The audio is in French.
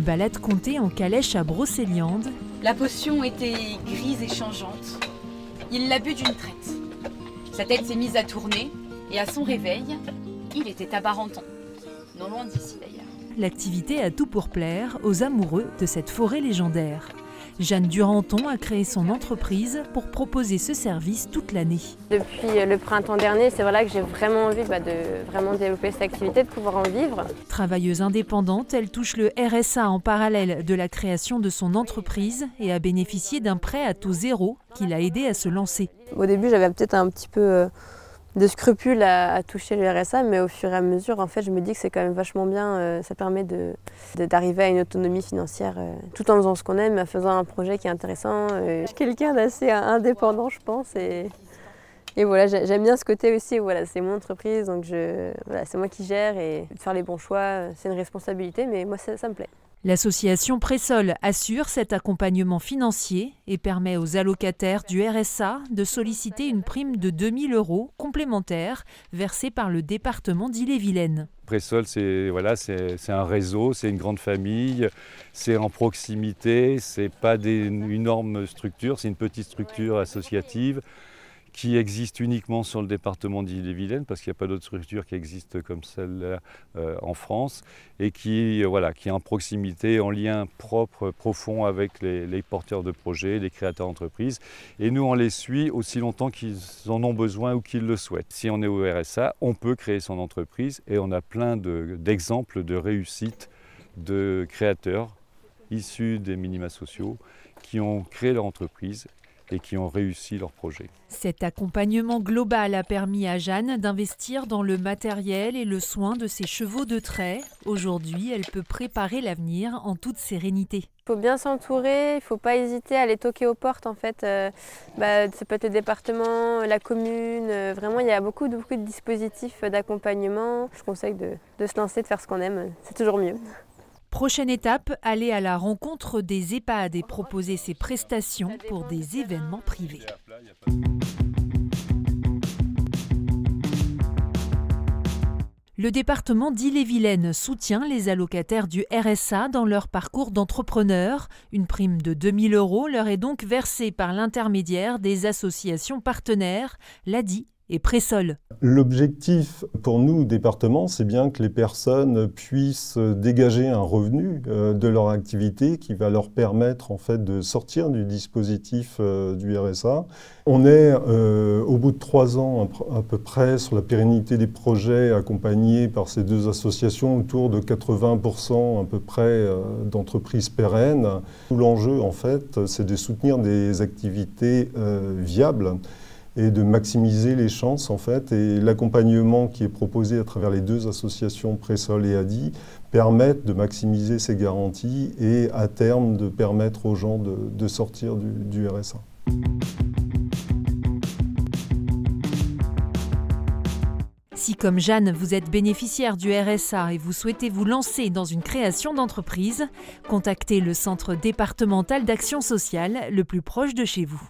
Une balade comptée en calèche à Brocéliande. La potion était grise et changeante. Il l'a bu d'une traite. Sa tête s'est mise à tourner et à son réveil, il était à Barenton. Non loin d'ici d'ailleurs. L'activité a tout pour plaire aux amoureux de cette forêt légendaire. Jeanne Duranton a créé son entreprise pour proposer ce service toute l'année. Depuis le printemps dernier, c'est voilà que j'ai vraiment envie de vraiment développer cette activité, de pouvoir en vivre. Travailleuse indépendante, elle touche le RSA en parallèle de la création de son entreprise et a bénéficié d'un prêt à taux zéro qui l'a aidée à se lancer. Au début, j'avais peut-être un petit peu de scrupules à toucher le RSA, mais au fur et à mesure, en fait, je me dis que c'est quand même vachement bien. Ça permet d'arriver à une autonomie financière tout en faisant ce qu'on aime, en faisant un projet qui est intéressant. Je suis quelqu'un d'assez indépendant, je pense. Et voilà, j'aime bien ce côté aussi. Voilà, c'est mon entreprise, donc voilà, c'est moi qui gère et de faire les bons choix, c'est une responsabilité, mais moi, ça me plaît. L'association Pressol assure cet accompagnement financier et permet aux allocataires du RSA de solliciter une prime de 2 000 € complémentaire versée par le département d'Ille-et-Vilaine. Pressol, c'est un réseau, c'est une grande famille, c'est en proximité, c'est pas une énorme structure, c'est une petite structure associative qui existe uniquement sur le département d'Ille-et-Vilaine, parce qu'il n'y a pas d'autres structures qui existent comme celle-là en France, et qui est en proximité, en lien propre, profond avec les porteurs de projets, les créateurs d'entreprises. Et nous, on les suit aussi longtemps qu'ils en ont besoin ou qu'ils le souhaitent. Si on est au RSA, on peut créer son entreprise, et on a plein d'exemples de réussite de créateurs issus des minima sociaux qui ont créé leur entreprise et qui ont réussi leur projet. Cet accompagnement global a permis à Jeanne d'investir dans le matériel et le soin de ses chevaux de trait. Aujourd'hui, elle peut préparer l'avenir en toute sérénité. Il faut bien s'entourer, il ne faut pas hésiter à aller toquer aux portes. En fait. Ça peut être le département, la commune. Vraiment, il y a beaucoup de dispositifs d'accompagnement. Je conseille de se lancer, de faire ce qu'on aime. C'est toujours mieux. Prochaine étape, aller à la rencontre des EHPAD et proposer ses prestations pour des événements privés. Le département d'Ille-et-Vilaine soutient les allocataires du RSA dans leur parcours d'entrepreneur. Une prime de 2 000 € leur est donc versée par l'intermédiaire des associations partenaires, l'ADI et Pressol. L'objectif pour nous, au département, c'est bien que les personnes puissent dégager un revenu de leur activité qui va leur permettre en fait, de sortir du dispositif du RSA. On est au bout de 3 ans à peu près sur la pérennité des projets accompagnés par ces deux associations, autour de 80% à peu près d'entreprises pérennes. Tout l'enjeu, en fait, c'est de soutenir des activités viables et de maximiser les chances en fait. Et l'accompagnement qui est proposé à travers les deux associations Pressol et ADI permettent de maximiser ces garanties et à terme de permettre aux gens de sortir du RSA. Si comme Jeanne, vous êtes bénéficiaire du RSA et vous souhaitez vous lancer dans une création d'entreprise, contactez le centre départemental d'action sociale le plus proche de chez vous.